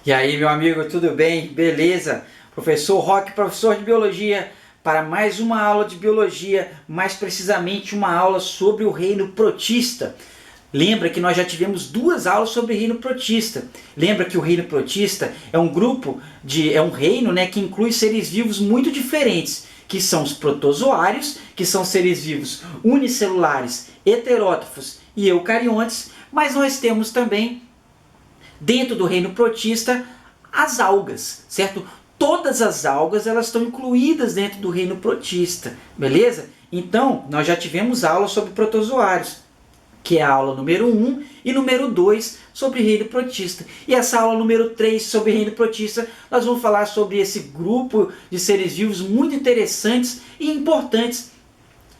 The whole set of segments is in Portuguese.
E aí, meu amigo, tudo bem? Beleza? Professor Roque, professor de Biologia, para mais uma aula de Biologia, mais precisamente uma aula sobre o reino protista. Lembra que nós já tivemos duas aulas sobre o reino protista. Lembra que o reino protista é um reino, né, que inclui seres vivos muito diferentes, que são os protozoários, que são seres vivos unicelulares, heterótrofos e eucariontes, mas nós temos também dentro do reino protista as algas, certo? Todas as algas elas estão incluídas dentro do reino protista, beleza? Então, nós já tivemos aula sobre protozoários, que é a aula número 1 e número 2 sobre reino protista. E essa aula número 3 sobre reino protista, nós vamos falar sobre esse grupo de seres vivos muito interessantes e importantes,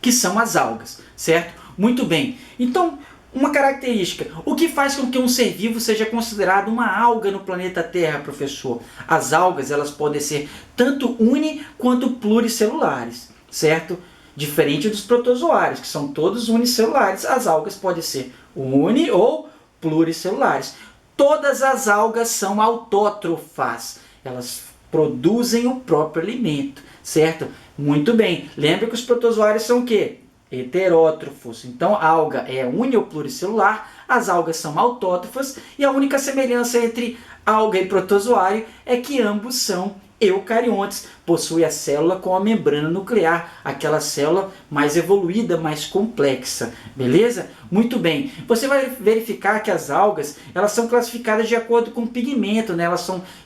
que são as algas, certo? Muito bem. Então, uma característica. O que faz com que um ser vivo seja considerado uma alga no planeta Terra, professor? As algas elas podem ser tanto uni quanto pluricelulares, certo? Diferente dos protozoários, que são todos unicelulares, as algas podem ser uni ou pluricelulares. Todas as algas são autótrofas, elas produzem o próprio alimento, certo? Muito bem. Lembra que os protozoários são o quê? Heterótrofos. Então, a alga é uni ou pluricelular, as algas são autótrofas e a única semelhança entre alga e protozoário é que ambos são eucariontes, possuem a célula com a membrana nuclear, aquela célula mais evoluída, mais complexa, beleza? Muito bem. Você vai verificar que as algas elas são classificadas de acordo com o pigmento, né?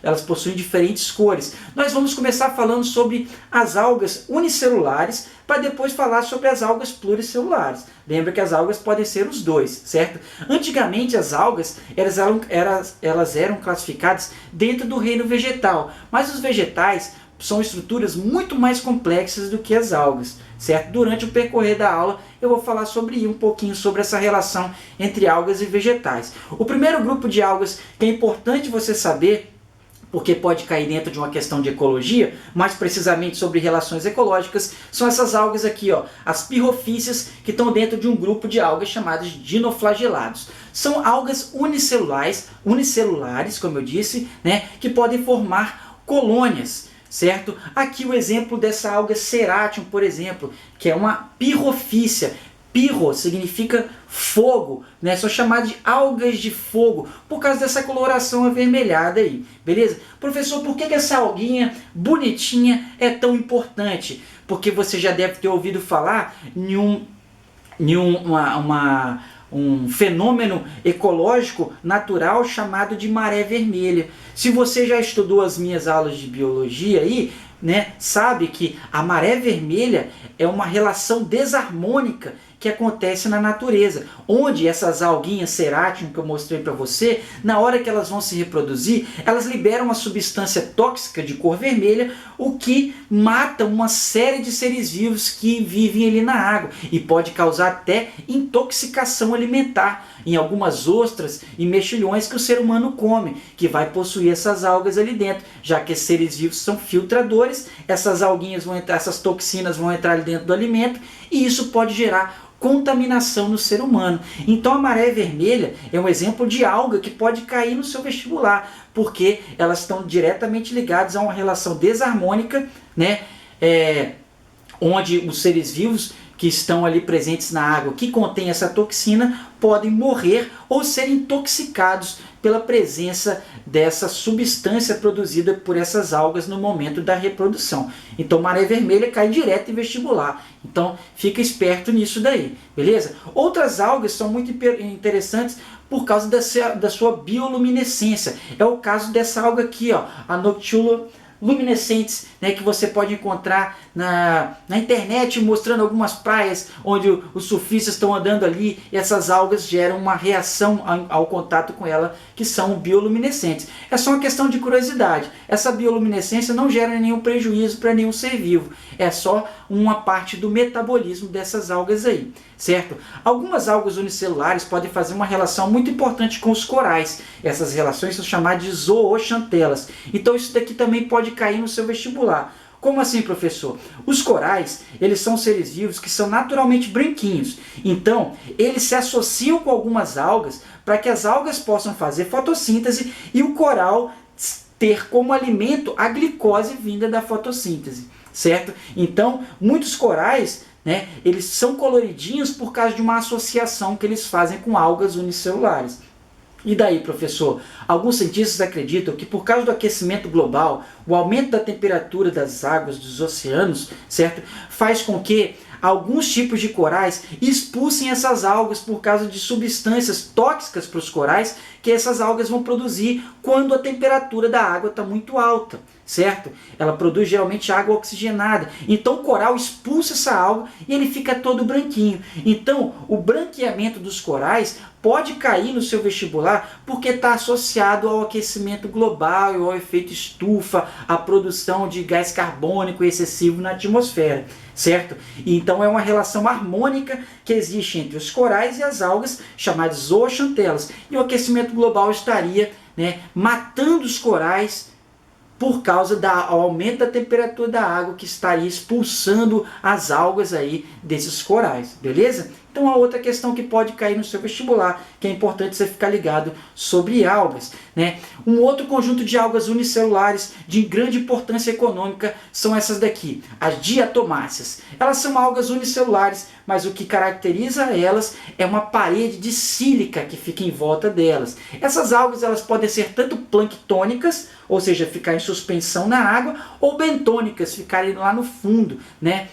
Elas possuem diferentes cores. Nós vamos começar falando sobre as algas unicelulares, para depois falar sobre as algas pluricelulares. Lembra que as algas podem ser os dois, certo? Antigamente as algas elas eram classificadas dentro do reino vegetal, mas os vegetais são estruturas muito mais complexas do que as algas, certo? Durante o percorrer da aula eu vou falar um pouquinho sobre essa relação entre algas e vegetais. O primeiro grupo de algas que é importante você saber, porque pode cair dentro de uma questão de ecologia, mais precisamente sobre relações ecológicas, são essas algas aqui, ó, as pirrofícias, que estão dentro de um grupo de algas chamadas dinoflagelados. São algas unicelulares, como eu disse, né, que podem formar colônias, certo? Aqui o exemplo dessa alga Ceratium, por exemplo, que é uma pirrofícia. Pirro significa fogo, né? São chamadas de algas de fogo, por causa dessa coloração avermelhada aí, beleza? Professor, por que essa alguinha bonitinha é tão importante? Porque você já deve ter ouvido falar em um fenômeno ecológico natural chamado de maré vermelha. Se você já estudou as minhas aulas de biologia aí, né, sabe que a maré vermelha é uma relação desarmônica que acontece na natureza, onde essas alguinhas Ceratium que eu mostrei para você, na hora que elas vão se reproduzir, elas liberam uma substância tóxica de cor vermelha, o que mata uma série de seres vivos que vivem ali na água e pode causar até intoxicação alimentar em algumas ostras e mexilhões que o ser humano come, que vai possuir essas algas ali dentro, já que esses seres vivos são filtradores, essas alguinhas vão entrar, essas toxinas vão entrar ali dentro do alimento e isso pode gerar contaminação no ser humano. Então a maré vermelha é um exemplo de alga que pode cair no seu vestibular, porque elas estão diretamente ligadas a uma relação desarmônica, né? Onde os seres vivos que estão ali presentes na água que contém essa toxina podem morrer ou ser intoxicados pela presença dessa substância produzida por essas algas no momento da reprodução. Então maré vermelha cai direto em vestibular. Então fica esperto nisso daí, beleza? Outras algas são muito interessantes por causa da sua bioluminescência. É o caso dessa alga aqui, ó, a Noctiluca luminescentes, né, que você pode encontrar na internet, mostrando algumas praias onde os surfistas estão andando ali e essas algas geram uma reação ao contato com ela, que são bioluminescentes. É só uma questão de curiosidade. Essa bioluminescência não gera nenhum prejuízo para nenhum ser vivo. É só uma parte do metabolismo dessas algas aí, certo? Algumas algas unicelulares podem fazer uma relação muito importante com os corais. Essas relações são chamadas de zooxantelas. Então isso daqui também pode cair no seu vestibular. Como assim, professor? Os corais, eles são seres vivos que são naturalmente branquinhos. Então, eles se associam com algumas algas para que as algas possam fazer fotossíntese e o coral ter como alimento a glicose vinda da fotossíntese, certo? Então, muitos corais, né, eles são coloridinhos por causa de uma associação que eles fazem com algas unicelulares. E daí, professor? Alguns cientistas acreditam que por causa do aquecimento global, o aumento da temperatura das águas dos oceanos, certo, faz com que alguns tipos de corais expulsem essas algas por causa de substâncias tóxicas para os corais que essas algas vão produzir quando a temperatura da água está muito alta, certo? Ela produz geralmente água oxigenada. Então o coral expulsa essa alga e ele fica todo branquinho. Então o branqueamento dos corais pode cair no seu vestibular porque está associado ao aquecimento global e ao efeito estufa, à produção de gás carbônico excessivo na atmosfera, certo? Então é uma relação harmônica que existe entre os corais e as algas, chamadas zooxantelas. E o aquecimento global estaria, né, matando os corais por causa do aumento da temperatura da água, que estaria expulsando as algas aí desses corais, beleza? Então a outra questão que pode cair no seu vestibular, que é importante você ficar ligado sobre algas, né? Um outro conjunto de algas unicelulares de grande importância econômica são essas daqui, as diatomáceas. Elas são algas unicelulares, mas o que caracteriza elas é uma parede de sílica que fica em volta delas. Essas algas elas podem ser tanto planctônicas, ou seja, ficar em suspensão na água, ou bentônicas, ficarem lá no fundo, né?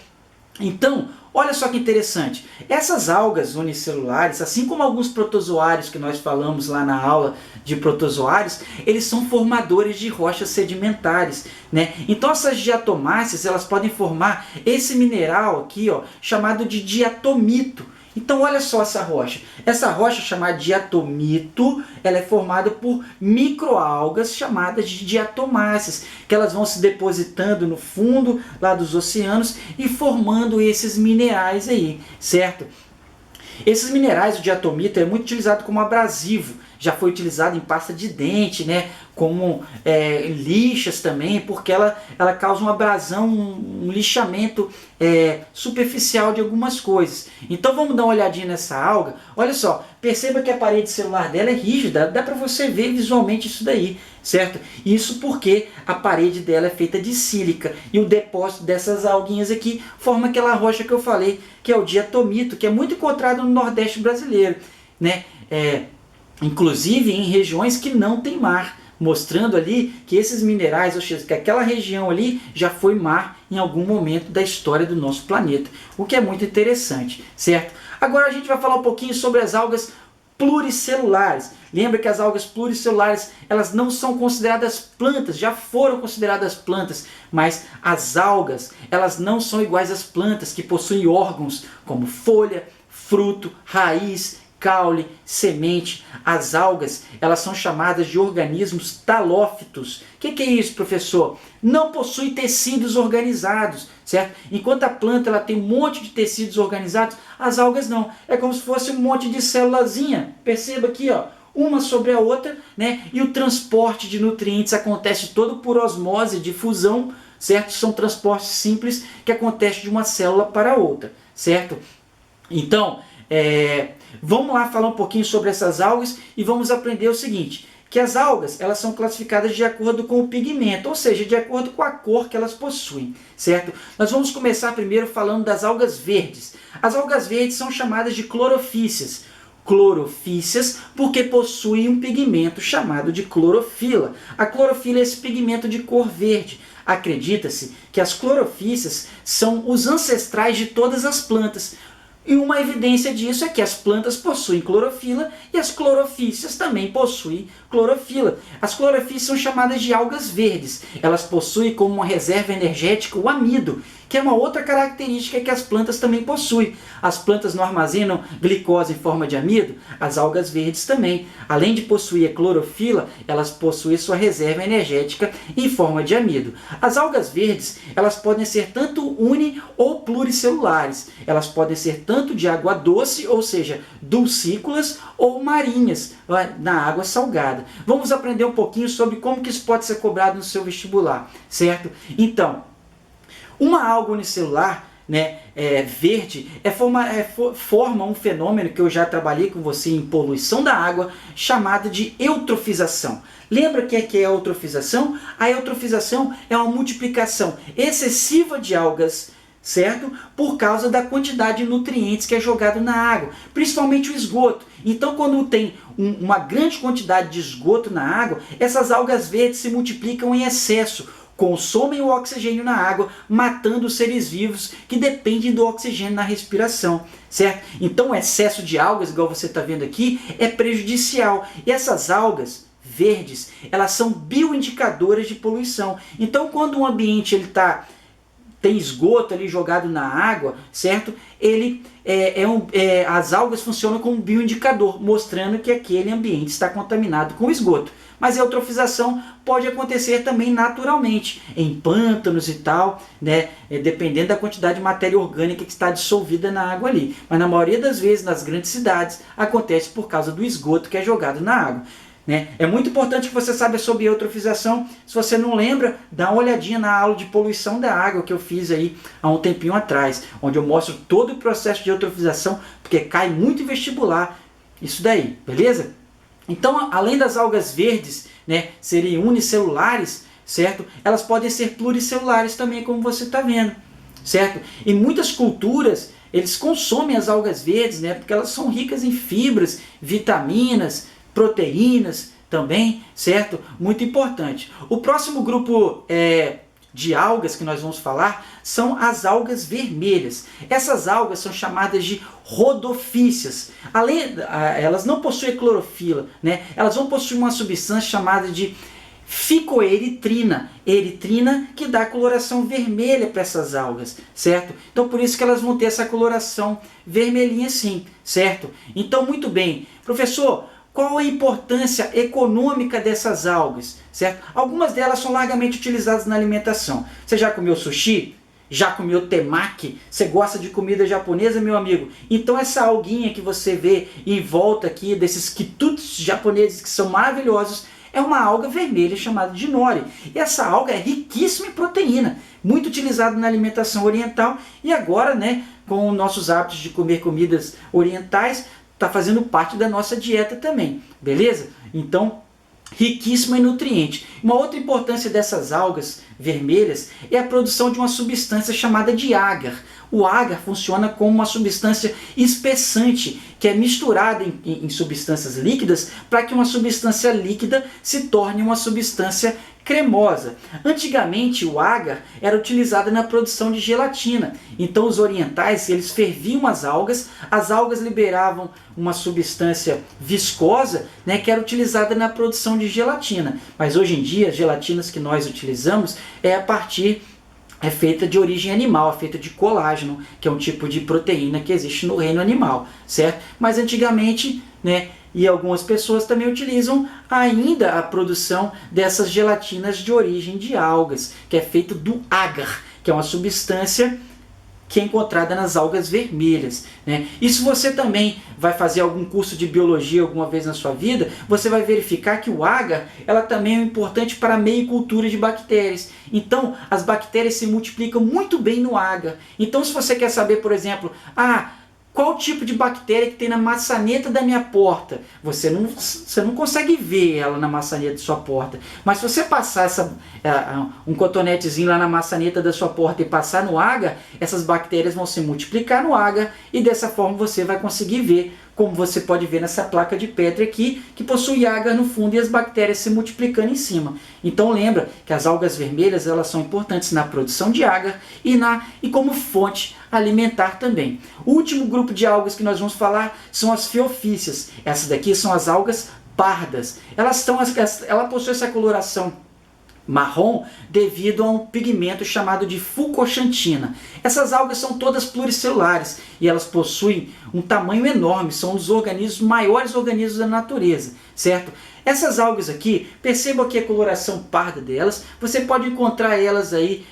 Então, olha só que interessante, essas algas unicelulares, assim como alguns protozoários que nós falamos lá na aula de protozoários, eles são formadores de rochas sedimentares, né? Então essas diatomáceas, elas podem formar esse mineral aqui, ó, chamado de diatomito. Então olha só essa rocha. Essa rocha chamada diatomito, ela é formada por microalgas chamadas de diatomáceas, que elas vão se depositando no fundo lá dos oceanos e formando esses minerais aí, certo? Esses minerais, o diatomito, é muito utilizado como abrasivo. Já foi utilizado em pasta de dente, né? Como lixas também, porque ela causa uma abrasão, um lixamento superficial de algumas coisas. Então vamos dar uma olhadinha nessa alga. Olha só, perceba que a parede celular dela é rígida, dá para você ver visualmente isso daí, certo? Isso porque a parede dela é feita de sílica e o depósito dessas alguinhas aqui forma aquela rocha que eu falei, que é o diatomito, que é muito encontrado no Nordeste brasileiro, né? Inclusive em regiões que não tem mar, mostrando ali que esses minerais, ou seja, que aquela região ali já foi mar em algum momento da história do nosso planeta, o que é muito interessante, certo? Agora a gente vai falar um pouquinho sobre as algas pluricelulares. Lembra que as algas pluricelulares, elas não são consideradas plantas, já foram consideradas plantas, mas as algas, elas não são iguais às plantas, que possuem órgãos como folha, fruto, raiz, caule, semente. As algas, elas são chamadas de organismos talófitos. O que é isso, professor? Não possui tecidos organizados, certo? Enquanto a planta ela tem um monte de tecidos organizados, as algas não. É como se fosse um monte de célulazinha. Perceba aqui, ó, uma sobre a outra, né? E o transporte de nutrientes acontece todo por osmose, difusão, certo? São transportes simples que acontecem de uma célula para outra, certo? Então, vamos lá falar um pouquinho sobre essas algas e vamos aprender o seguinte, que as algas elas são classificadas de acordo com o pigmento, ou seja, de acordo com a cor que elas possuem, certo? Nós vamos começar primeiro falando das algas verdes. As algas verdes são chamadas de clorofícias. Clorofícias porque possuem um pigmento chamado de clorofila. A clorofila é esse pigmento de cor verde. Acredita-se que as clorofícias são os ancestrais de todas as plantas. E uma evidência disso é que as plantas possuem clorofila e as clorofícias também possuem clorofila. As clorofícias são chamadas de algas verdes. Elas possuem como uma reserva energética o amido, que é uma outra característica que as plantas também possuem. As plantas não armazenam glicose em forma de amido, as algas verdes também. Além de possuir a clorofila, elas possuem sua reserva energética em forma de amido. As algas verdes, elas podem ser tanto uni ou pluricelulares. Elas podem ser tanto de água doce, ou seja, dulcícolas, ou marinhas, na água salgada. Vamos aprender um pouquinho sobre como que isso pode ser cobrado no seu vestibular, certo? Então, uma alga unicelular, né, verde forma um fenômeno que eu já trabalhei com você em poluição da água, chamado de eutrofização. Lembra o que é a eutrofização? A eutrofização é uma multiplicação excessiva de algas, certo? Por causa da quantidade de nutrientes que é jogado na água, principalmente o esgoto. Então, quando tem uma grande quantidade de esgoto na água, essas algas verdes se multiplicam em excesso, consomem o oxigênio na água, matando os seres vivos que dependem do oxigênio na respiração, certo? Então, o excesso de algas, igual você está vendo aqui, é prejudicial. E essas algas verdes, elas são bioindicadoras de poluição. Então, quando um ambiente tem esgoto ali jogado na água, certo? As algas funcionam como bioindicador, mostrando que aquele ambiente está contaminado com esgoto. Mas a eutrofização pode acontecer também naturalmente, em pântanos e tal, né? Dependendo da quantidade de matéria orgânica que está dissolvida na água ali. Mas na maioria das vezes, nas grandes cidades, acontece por causa do esgoto que é jogado na água. É muito importante que você saiba sobre eutrofização. Se você não lembra, dá uma olhadinha na aula de poluição da água que eu fiz aí há um tempinho atrás, onde eu mostro todo o processo de eutrofização, porque cai muito em vestibular isso daí, beleza? Então, além das algas verdes, né, serem unicelulares, certo? Elas podem ser pluricelulares também, como você está vendo, certo? Em muitas culturas, eles consomem as algas verdes, né, porque elas são ricas em fibras, vitaminas, proteínas também, certo? Muito importante. O próximo grupo de algas que nós vamos falar são as algas vermelhas. Essas algas são chamadas de rodopícias. Elas não possuem clorofila, né? Elas vão possuir uma substância chamada de ficoeritrina. Eritrina que dá coloração vermelha para essas algas, certo? Então por isso que elas vão ter essa coloração vermelhinha assim, certo? Então muito bem. Professor, qual a importância econômica dessas algas, certo? Algumas delas são largamente utilizadas na alimentação. Você já comeu sushi? Já comeu temaki? Você gosta de comida japonesa, meu amigo? Então essa alguinha que você vê em volta aqui, desses quitutes japoneses que são maravilhosos, é uma alga vermelha chamada de nori. E essa alga é riquíssima em proteína, muito utilizada na alimentação oriental. E agora, né, com nossos hábitos de comer comidas orientais, está fazendo parte da nossa dieta também, beleza? Então, riquíssima em nutrientes. Uma outra importância dessas algas vermelhas é a produção de uma substância chamada de agar. O agar funciona como uma substância espessante, que é misturada em substâncias líquidas para que uma substância líquida se torne uma substância cremosa. Antigamente o agar era utilizado na produção de gelatina. Então os orientais, eles ferviam as algas liberavam uma substância viscosa, né, que era utilizada na produção de gelatina. Mas hoje em dia as gelatinas que nós utilizamos é feita de origem animal, é feita de colágeno, que é um tipo de proteína que existe no reino animal, certo? Mas antigamente, né, e algumas pessoas também utilizam ainda a produção dessas gelatinas de origem de algas, que é feito do agar, que é uma substância que é encontrada nas algas vermelhas, né? E se você também vai fazer algum curso de biologia alguma vez na sua vida, você vai verificar que o agar, ela também é importante para a meicultura de bactérias. Então, as bactérias se multiplicam muito bem no agar. Então, se você quer saber, por exemplo, qual tipo de bactéria que tem na maçaneta da minha porta? Você não consegue ver ela na maçaneta da sua porta. Mas se você passar um cotonetezinho lá na maçaneta da sua porta e passar no agar, essas bactérias vão se multiplicar no agar e dessa forma você vai conseguir ver, como você pode ver nessa placa de Petri aqui, que possui agar no fundo e as bactérias se multiplicando em cima. Então lembra que as algas vermelhas, elas são importantes na produção de agar e como fonte alimentar também. O último grupo de algas que nós vamos falar são as feofícias. Essas daqui são as algas pardas. Ela possui essa coloração marrom devido a um pigmento chamado de fucoxantina. Essas algas são todas pluricelulares e elas possuem um tamanho enorme, são os maiores organismos da natureza, certo? Essas algas aqui, perceba que a coloração parda delas, você pode encontrar elas aí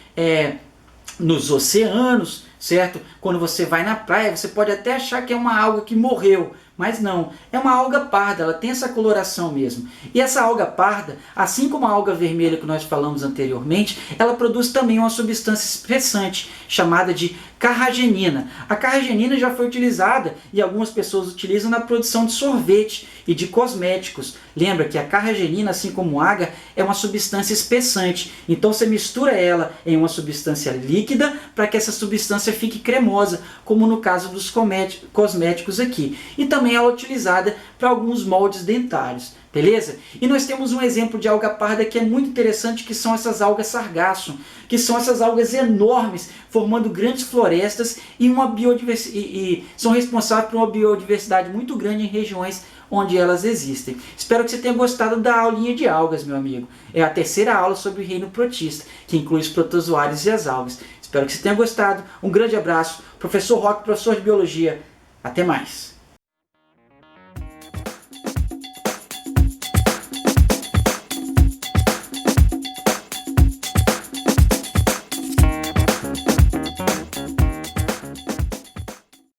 nos oceanos, certo? Quando você vai na praia, você pode até achar que é uma alga que morreu, mas não, é uma alga parda, ela tem essa coloração mesmo. E essa alga parda, assim como a alga vermelha que nós falamos anteriormente, ela produz também uma substância espessante chamada de Carragenina. A carragenina já foi utilizada e algumas pessoas utilizam na produção de sorvete e de cosméticos. Lembra que a carragenina, assim como o agar, é uma substância espessante. Então você mistura ela em uma substância líquida para que essa substância fique cremosa, como no caso dos cosméticos aqui. E também ela é utilizada para alguns moldes dentários. Beleza? E nós temos um exemplo de alga parda que é muito interessante, que são essas algas sargasso, que são essas algas enormes, formando grandes florestas e são responsáveis por uma biodiversidade muito grande em regiões onde elas existem. Espero que você tenha gostado da aulinha de algas, meu amigo. É a terceira aula sobre o reino protista, que inclui os protozoários e as algas. Espero que você tenha gostado. Um grande abraço. Professor Roque, professor de Biologia. Até mais.